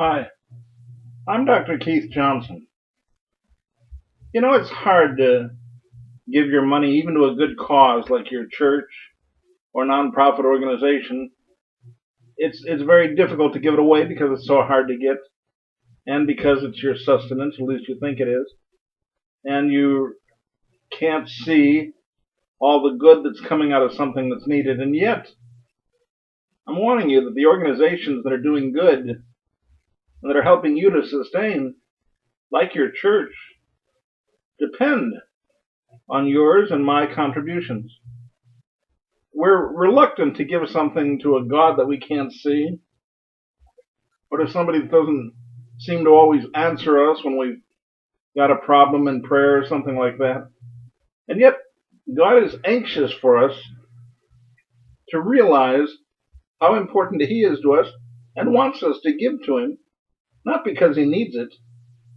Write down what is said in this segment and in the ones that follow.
Hi, I'm Dr. Keith Johnson. You know, it's hard to give your money even to a good cause like your church or nonprofit organization. It's very difficult to give it away because it's so hard to get and because it's your sustenance, at least you think it is, and you can't see all the good that's coming out of something that's needed. And yet, I'm warning you that the organizations that are doing good and that are helping you to sustain, like your church, depend on yours and my contributions. We're reluctant to give something to a God that we can't see, or to somebody that doesn't seem to always answer us when we've got a problem in prayer or something like that. And yet, God is anxious for us to realize how important He is to us and wants us to give to Him, not because He needs it,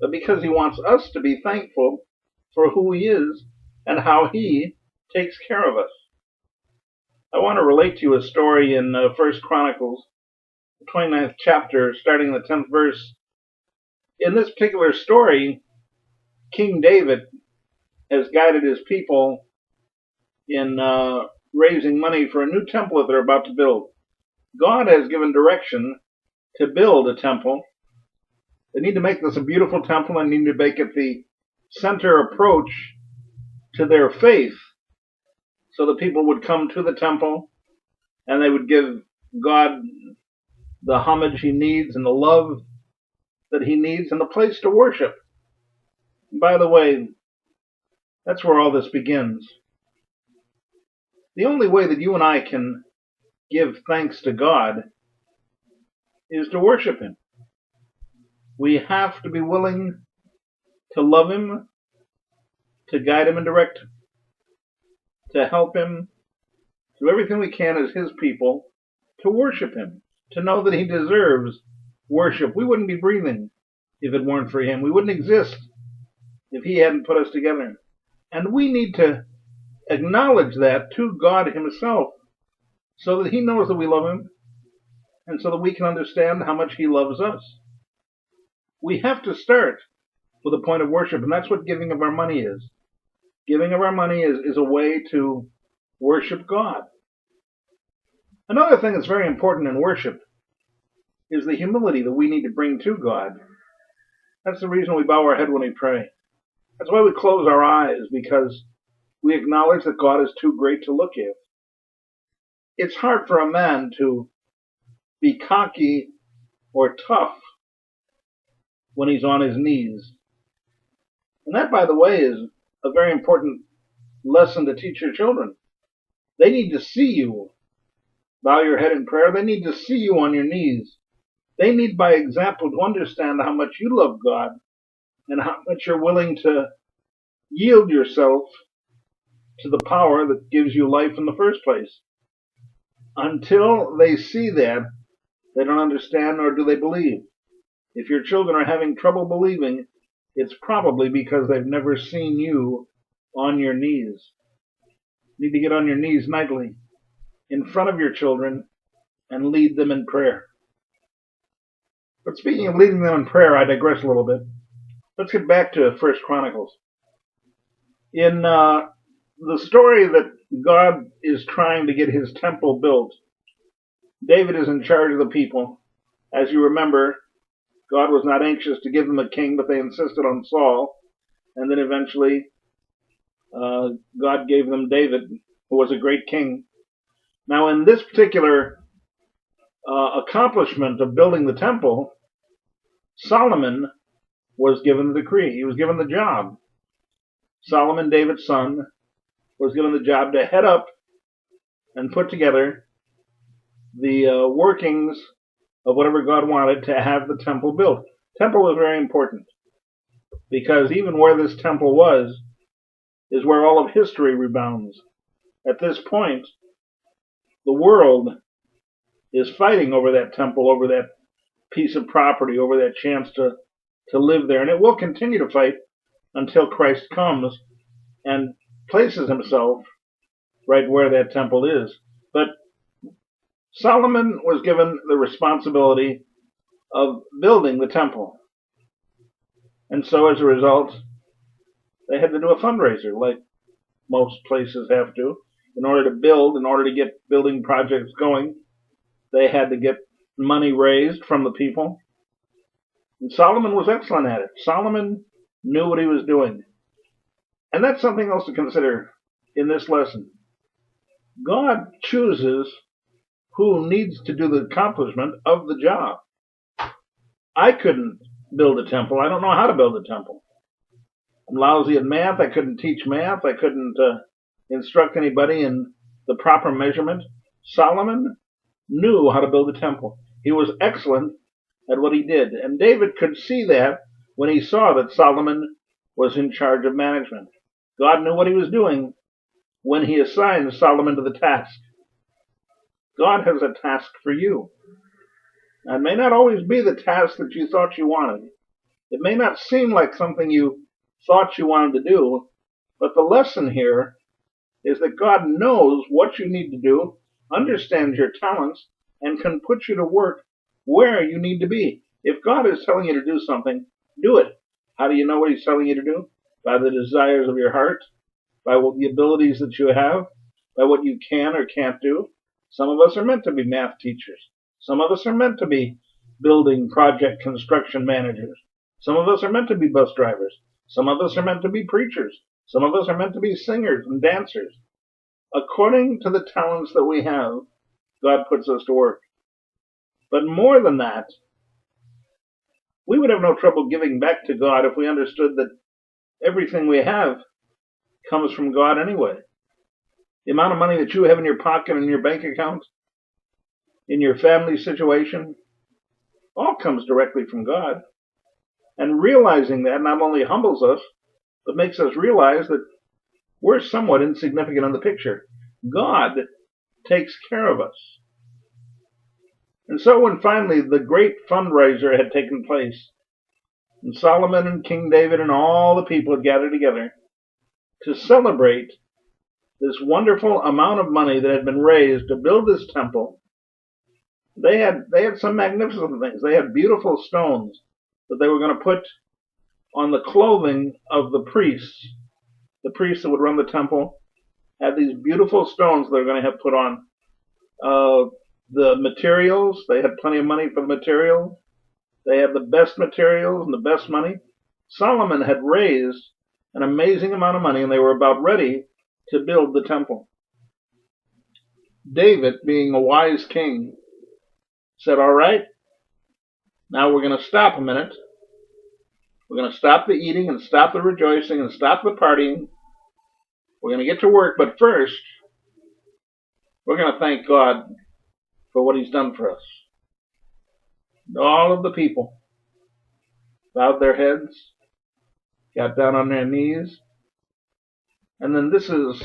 but because He wants us to be thankful for who He is and how He takes care of us. I want to relate to you a story in 1 Chronicles, the 29th chapter, starting in the 10th verse. In this particular story, King David has guided his people in raising money for a new temple that they're about to build. God has given direction to build a temple. They need to make this a beautiful temple and need to make it the center approach to their faith so that people would come to the temple and they would give God the homage He needs and the love that He needs and the place to worship. And by the way, that's where all this begins. The only way that you and I can give thanks to God is to worship Him. We have to be willing to love Him, to guide Him and direct Him, to help Him, do everything we can as His people to worship Him, to know that He deserves worship. We wouldn't be breathing if it weren't for Him. We wouldn't exist if He hadn't put us together. And we need to acknowledge that to God Himself so that He knows that we love Him and so that we can understand how much He loves us. We have to start with a point of worship, and that's what giving of our money is. Giving of our money is a way to worship God. Another thing that's very important in worship is the humility that we need to bring to God. That's the reason we bow our head when we pray. That's why we close our eyes, because we acknowledge that God is too great to look at. It's hard for a man to be cocky or tough when he's on his knees. And that, by the way, is a very important lesson to teach your children. They need to see you bow your head in prayer. They need to see you on your knees. They need, by example, to understand how much you love God and how much you're willing to yield yourself to the power that gives you life in the first place. Until they see that, they don't understand nor do they believe. If your children are having trouble believing, it's probably because they've never seen you on your knees. You need to get on your knees nightly in front of your children and lead them in prayer. But speaking of leading them in prayer, I digress a little bit. Let's get back to 1 Chronicles. In the story that God is trying to get His temple built, David is in charge of the people. As you remember, God was not anxious to give them a king, but they insisted on Saul. And then eventually, God gave them David, who was a great king. Now, in this particular accomplishment of building the temple, Solomon was given the decree. He was given the job. Solomon, David's son, was given the job to head up and put together the workings of whatever God wanted to have the temple built. Temple was very important because even where this temple was is where all of history rebounds. At this point, the world is fighting over that temple, over that piece of property, over that chance to live there. And it will continue to fight until Christ comes and places Himself right where that temple is. But Solomon was given the responsibility of building the temple. And so as a result, they had to do a fundraiser like most places have to. In order to get building projects going, they had to get money raised from the people. And Solomon was excellent at it. Solomon knew what he was doing. And that's something else to consider in this lesson. God chooses who needs to do the accomplishment of the job. I couldn't build a temple. I don't know how to build a temple. I'm lousy at math. I couldn't teach math. I couldn't instruct anybody in the proper measurement. Solomon knew how to build a temple. He was excellent at what he did. And David could see that when he saw that Solomon was in charge of management. God knew what he was doing when he assigned Solomon to the task. God has a task for you. It may not always be the task that you thought you wanted. It may not seem like something you thought you wanted to do, but the lesson here is that God knows what you need to do, understands your talents, and can put you to work where you need to be. If God is telling you to do something, do it. How do you know what he's telling you to do? By the desires of your heart, by the abilities that you have, by what you can or can't do. Some of us are meant to be math teachers. Some of us are meant to be building project construction managers. Some of us are meant to be bus drivers. Some of us are meant to be preachers. Some of us are meant to be singers and dancers. According to the talents that we have, God puts us to work. But more than that, we would have no trouble giving back to God if we understood that everything we have comes from God anyway. The amount of money that you have in your pocket and in your bank account, in your family situation, all comes directly from God. And realizing that not only humbles us, but makes us realize that we're somewhat insignificant in the picture. God takes care of us. And so when finally the great fundraiser had taken place, and Solomon and King David and all the people had gathered together to celebrate this wonderful amount of money that had been raised to build this temple, they had some magnificent things. They had beautiful stones that they were going to put on the clothing of the priests. The priests that would run the temple had these beautiful stones they were going to have put on. The materials, they had plenty of money for the materials. They had the best materials and the best money. Solomon had raised an amazing amount of money, and they were about ready to build the temple. David, being a wise king, said, all right, now we're going to stop a minute. We're going to stop the eating and stop the rejoicing and stop the partying. We're going to get to work, but first, we're going to thank God for what he's done for us. And all of the people bowed their heads, got down on their knees, and then this is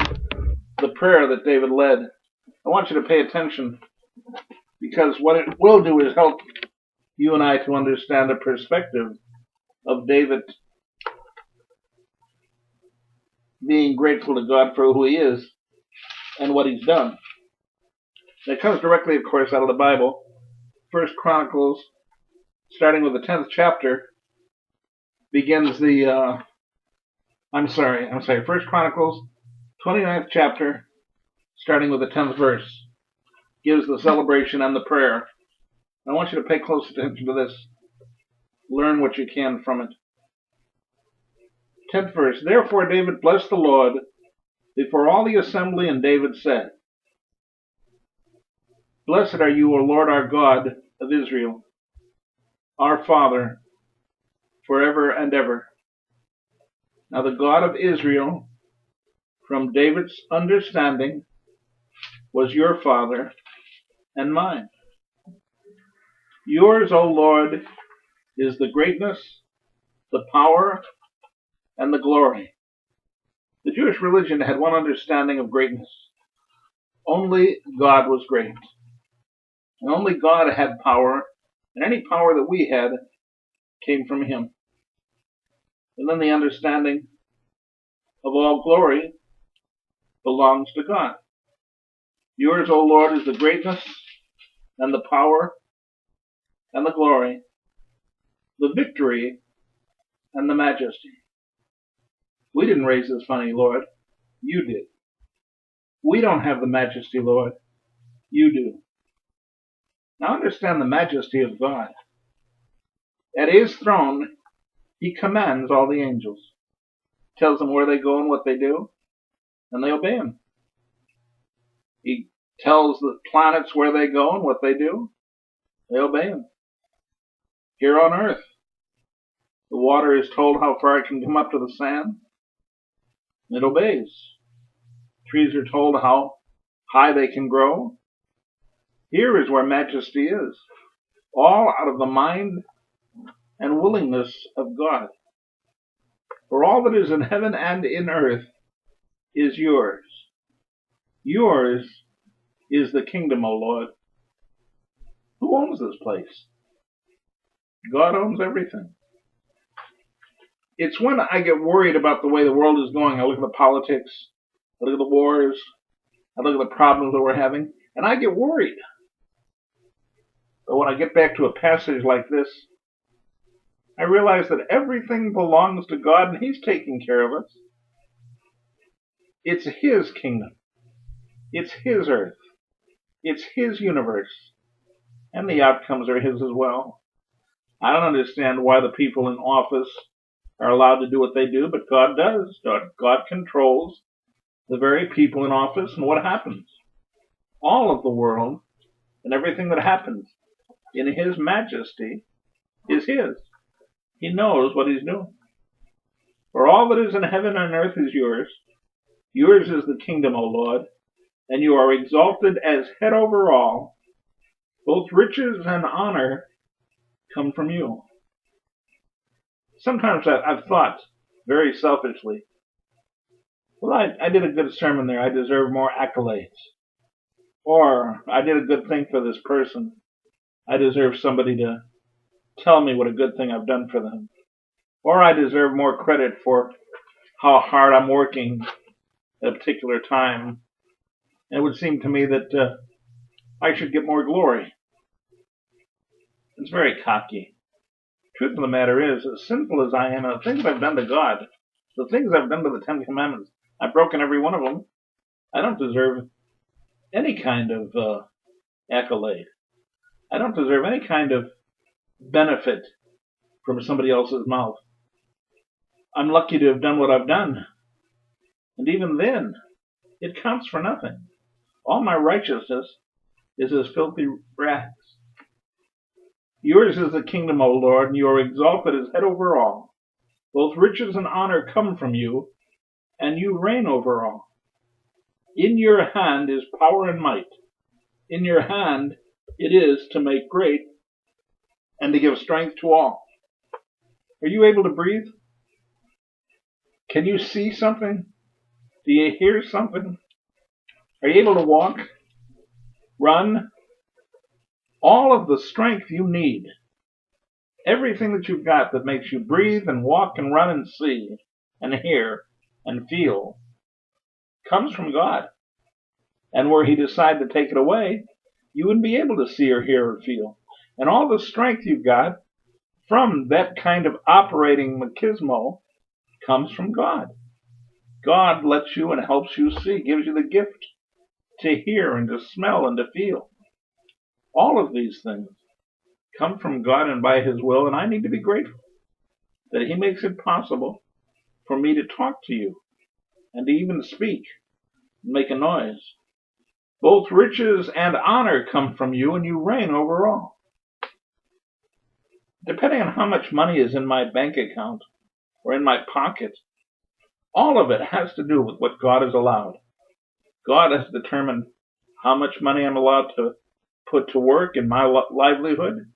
the prayer that David led. I want you to pay attention, because what it will do is help you and I to understand the perspective of David being grateful to God for who he is and what he's done. It comes directly, of course, out of the Bible. First Chronicles, starting with the 10th chapter, begins the, First Chronicles, 29th chapter, starting with the 10th verse, gives the celebration and the prayer. I want you to pay close attention to this. Learn what you can from it. 10th verse, therefore David blessed the Lord before all the assembly, and David said, blessed are you, O Lord our God of Israel, our Father, forever and ever. Now the God of Israel, from David's understanding, was your father and mine. Yours, O Lord, is the greatness, the power, and the glory. The Jewish religion had one understanding of greatness. Only God was great. And only God had power, and any power that we had came from him. And then the understanding of all glory belongs to God. Yours, O Lord, is the greatness and the power and the glory. the victory, and the majesty. We didn't raise this money, Lord. You did. We don't have the majesty, Lord. You do. Now understand the majesty of God. At his throne, he commands all the angels, tells them where they go and what they do, and they obey him. He tells the planets where they go and what they do, they obey him. Here on earth, the water is told how far it can come up to the sand, and it obeys. Trees are told how high they can grow. Here is where majesty is, all out of the mind and willingness of God. For all that is in heaven and in earth is yours. Yours is the kingdom, O Lord. Who owns this place? God owns everything. It's when I get worried about the way the world is going. I look at the politics, I look at the wars, I look at the problems that we're having, and I get worried. But when I get back to a passage like this, I realize that everything belongs to God and he's taking care of us. It's his kingdom. It's his earth. It's his universe. And the outcomes are his as well. I don't understand why the people in office are allowed to do what they do, but God does. God controls the very people in office and what happens. All of the world and everything that happens in his majesty is his. He knows what he's doing. For all that is in heaven and earth is yours. Yours is the kingdom, O Lord, and you are exalted as head over all. Both riches and honor come from you. Sometimes I've thought very selfishly, well, I did a good sermon there. I deserve more accolades. Or I did a good thing for this person. I deserve somebody to tell me what a good thing I've done for them. Or I deserve more credit for how hard I'm working at a particular time. And it would seem to me that I should get more glory. It's very cocky. Truth of the matter is, as sinful as I am, and the things I've done to God, the things I've done to the Ten Commandments, I've broken every one of them. I don't deserve any kind of accolade. I don't deserve any kind of benefit from somebody else's mouth. I'm lucky to have done what I've done. And even then, it counts for nothing. All my righteousness is as filthy rags. Yours is the kingdom, O Lord, and you are exalted as head over all. Both riches and honor come from you, and you reign over all. In your hand is power and might. In your hand it is to make great and to give strength to all. Are you able to breathe? Can you see something? Do you hear something? Are you able to walk? Run? All of the strength you need, everything that you've got that makes you breathe and walk and run and see and hear and feel, comes from God. And were he to decide to take it away, you wouldn't be able to see or hear or feel. And all the strength you've got from that kind of operating machismo comes from God. God lets you and helps you see, gives you the gift to hear and to smell and to feel. All of these things come from God and by his will, and I need to be grateful that he makes it possible for me to talk to you and to even speak and make a noise. Both riches and honor come from you, and you reign over all. Depending on how much money is in my bank account or in my pocket, all of it has to do with what God has allowed. God has determined how much money I'm allowed to put to work in my livelihood.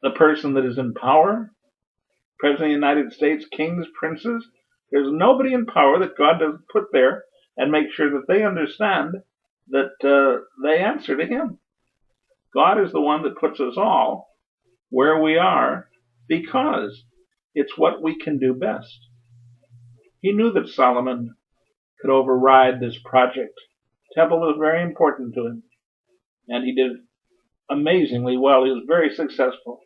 The person that is in power, President of the United States, kings, princes, there's nobody in power that God doesn't put there and make sure that they understand that they answer to him. God is the one that puts us all where we are because it's what we can do best. He knew that Solomon could override this project. The temple was very important to him, and he did amazingly well. He was very successful.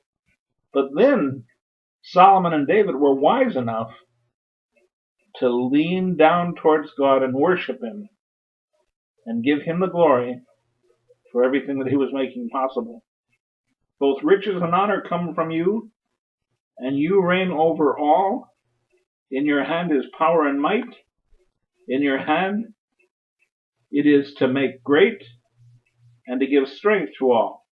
But then Solomon and David were wise enough to lean down towards God and worship Him and give Him the glory for everything that He was making possible. Both riches and honor come from you, and you reign over all. In your hand is power and might. In your hand it is to make great and to give strength to all.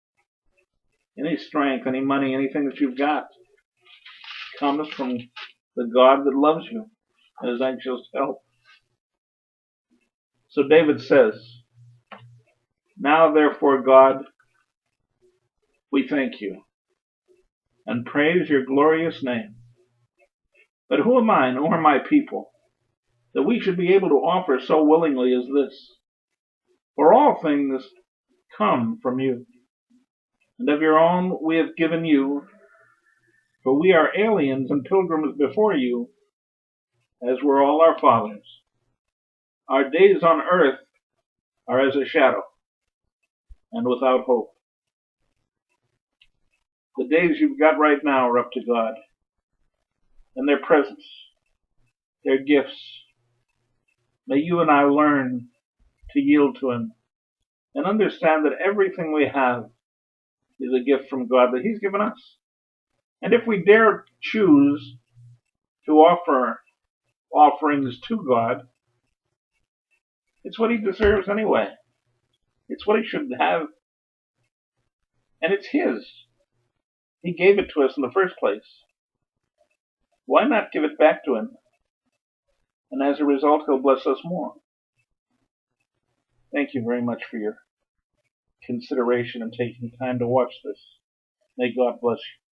Any strength, any money, anything that you've got comes from the God that loves you and is anxious to help. So David says, "Now therefore, God, we thank you and praise your glorious name. But who am I, nor my people, that we should be able to offer so willingly as this? For all things come from you, and of your own we have given you, for we are aliens and pilgrims before you, as were all our fathers. Our days on earth are as a shadow, and without hope." The days you've got right now are up to God, and their presence, their gifts. May you and I learn to yield to Him and understand that everything we have is a gift from God that He's given us. And if we dare choose to offer offerings to God, it's what He deserves anyway. It's what He should have, and it's His. He gave it to us in the first place. Why not give it back to Him? And as a result, He'll bless us more. Thank you very much for your consideration and taking time to watch this. May God bless you.